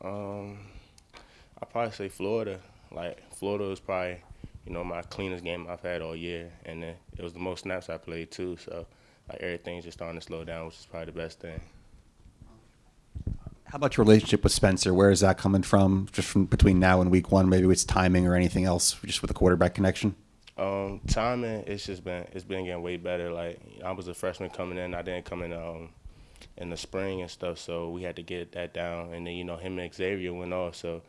Um, I probably say Florida. Like Florida was probably, my cleanest game I've had all year, and then it was the most snaps I played too. So like everything's just starting to slow down, which is probably the best thing. How about your relationship with Spencer? Where is that coming from? Just from between now and week one, maybe it's timing or anything else, just with the quarterback connection. Timing, it's been getting way better. Like I was a freshman coming in, I didn't come in the spring and stuff, so we had to get that down. And then him and Xavier went off, so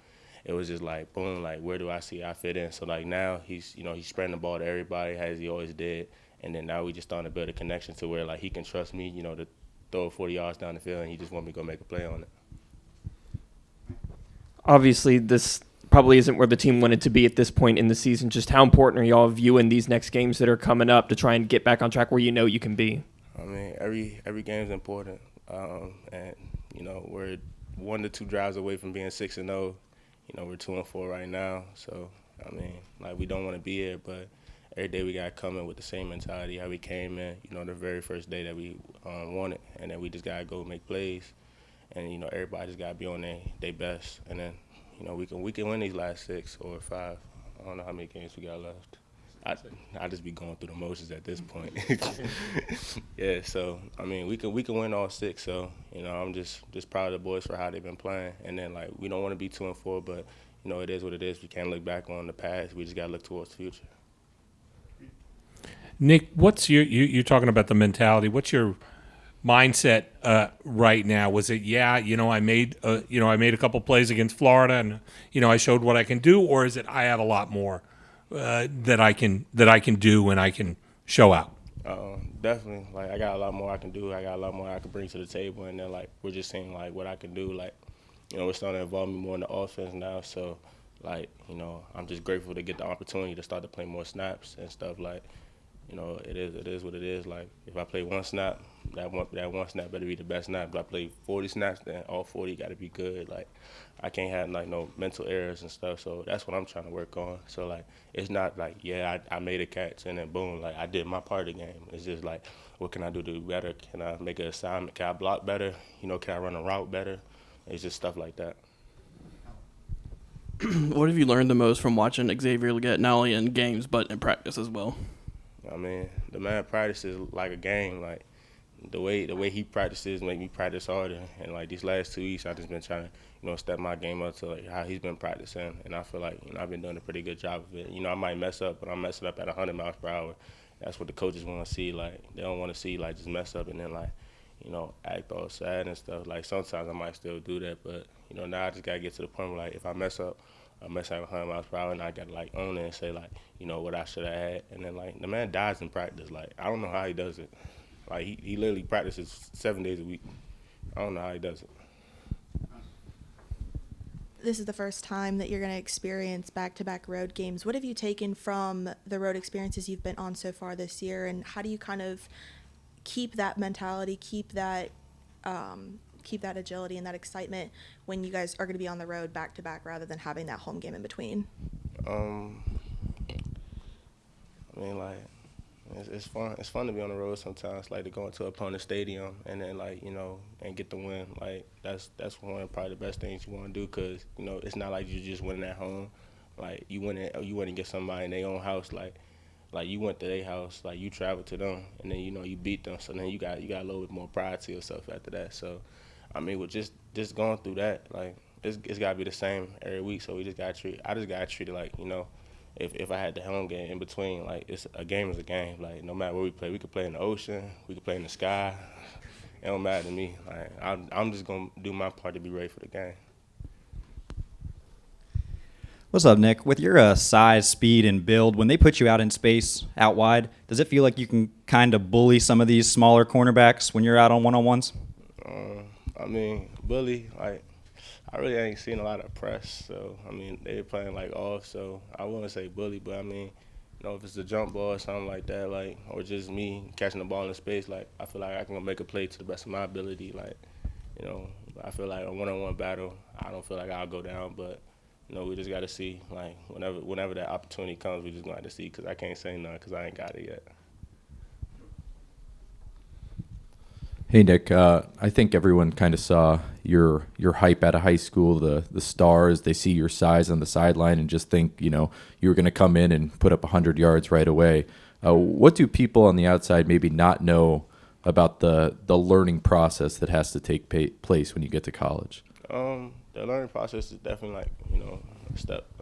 it was just like boom, like where do I see I fit in? So like now he's spreading the ball to everybody as he always did, and then now we just starting to build a connection to where like he can trust me, to throw it 40 yards down the field, and he just want me to go make a play on it. Obviously, this probably isn't where the team wanted to be at this point in the season. Just how important are y'all viewing these next games that are coming up to try and get back on track where you can be? I mean, every game is important, and we're 1 to 2 drives away from being 6-0. We're 2-4 right now, so I mean, like we don't want to be here, but every day we got coming with the same mentality how we came in. The very first day that we won it, and then we just gotta go make plays, and everybody just gotta be on their best, and then we can win these last 6 or 5. I don't know how many games we got left. I just be going through the motions at this point. Yeah, so I mean we can win all 6. So I'm just proud of the boys for how they've been playing. And then like we don't want to be 2-4, but it is what it is. We can't look back on the past. We just gotta look towards the future. Nyck, what's you're talking about the mentality? What's your mindset right now? Was it I made a couple plays against Florida and I showed what I can do, or is it I have a lot more that I can do and I can show out? Definitely. Like I got a lot more I can do. I got a lot more I can bring to the table, and then like we're just seeing like what I can do. Like we're starting to involve me more in the offense now. So like I'm just grateful to get the opportunity to start to play more snaps and stuff. Like it is what it is. Like if I play one snap, that one snap better be the best snap. If I play 40 snaps, then all 40 got to be good. Like I can't have like no mental errors and stuff. So that's what I'm trying to work on. So like it's not like I made a catch and then boom, like I did my part of the game. It's just like what can I do to do better? Can I make an assignment? Can I block better? Can I run a route better? It's just stuff like that. What have you learned the most from watching Xavier get not only in games but in practice as well? I mean, the man practices like a game. Like the way he practices make me practice harder. And like these last 2 weeks, I just been trying to step my game up to like how he's been practicing. And I feel like I've been doing a pretty good job of it. I might mess up, but I'm messing up at 100 miles per hour. That's what the coaches want to see. Like they don't want to see like just mess up and then like act all sad and stuff. Like sometimes I might still do that, but now I just gotta get to the point where like if I mess up, I mess out 100 miles per hour, and I gotta like own it and say like what I should have had. And then like the man dies in practice. Like I don't know how he does it. Like he literally practices 7 days a week. I don't know how he does it. This is the first time that you're going to experience back-to-back road games. What have you taken from the road experiences you've been on so far this year, and how do you kind of keep that mentality, keep that agility and that excitement when you guys are going to be on the road back-to-back rather than having that home game in between? I mean, like, it's fun. It's fun to be on the road sometimes, like to go into an opponent's stadium and then like and get the win. Like that's one of probably the best things you want to do because it's not like you're just winning at home. Like you win to get somebody in their own house. Like you went to their house, like you traveled to them, and then you beat them. So then you got a little bit more pride to yourself after that. So I mean, with just going through that, like it's gotta be the same every week. So I just gotta treat it like if I had the home game in between, like it's a game is a game. Like no matter where we could play in the ocean, we could play in the sky. It don't matter to me. Like I'm just gonna do my part to be ready for the game. What's up, Nyck? With your size, speed, and build, when they put you out in space, out wide, does it feel like you can kind of bully some of these smaller cornerbacks when you're out on one-on-ones? I mean, bully, like, I really ain't seen a lot of press. So, I mean, they playing, like, off. So, I wouldn't say bully, but, I mean, if it's a jump ball or something like that, like, or just me catching the ball in space, like, I feel like I can make a play to the best of my ability. Like, I feel like a one-on-one battle, I don't feel like I'll go down, but we just got to see. Like, whenever that opportunity comes, we just going to have to see because I can't say none because I ain't got it yet. Hey Nick, I think everyone kind of saw your hype out of high school. The stars, they see your size on the sideline and just think you were going to come in and put up 100 yards right away. What do people on the outside maybe not know about the learning process that has to take place when you get to college? The learning process is definitely like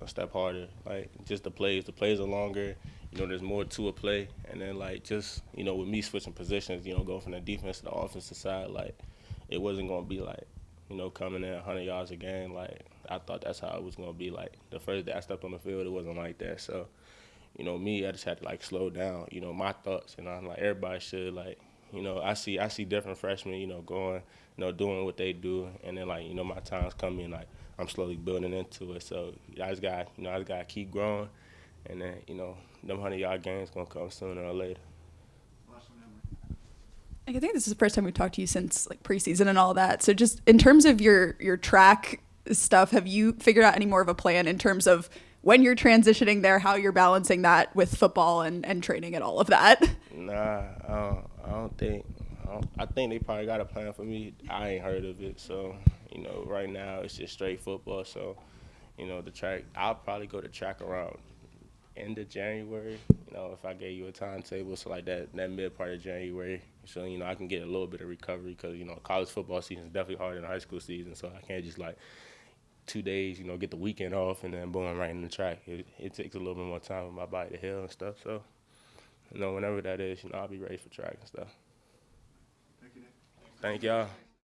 a step harder. Like just the plays are longer. There's more to a play, and then like just with me switching positions, going from the defense to the offensive side, like it wasn't gonna be like coming in 100 yards a game. Like I thought that's how it was gonna be. Like the first day I stepped on the field, it wasn't like that. So me, I just had to like slow down. My thoughts, and I'm like everybody should like. I see different freshmen, going, doing what they do, and then like my time's coming, like I'm slowly building into it. So I just gotta keep growing, and then them 100-yard games gonna come sooner or later. I think this is the first time we've talked to you since like preseason and all that. So just in terms of your track stuff, have you figured out any more of a plan in terms of when you're transitioning there, how you're balancing that with football and training and all of that? Nah, I don't think. I think they probably got a plan for me. I ain't heard of it, so right now it's just straight football. So the track, I'll probably go to track around end of January. If I gave you a timetable, so like that mid part of January, so I can get a little bit of recovery because college football season is definitely harder than high school season. So I can't just like 2 days, get the weekend off and then boom, right in the track. It takes a little bit more time for my body to heal and stuff. So whenever that is, I'll be ready for track and stuff. Thank y'all.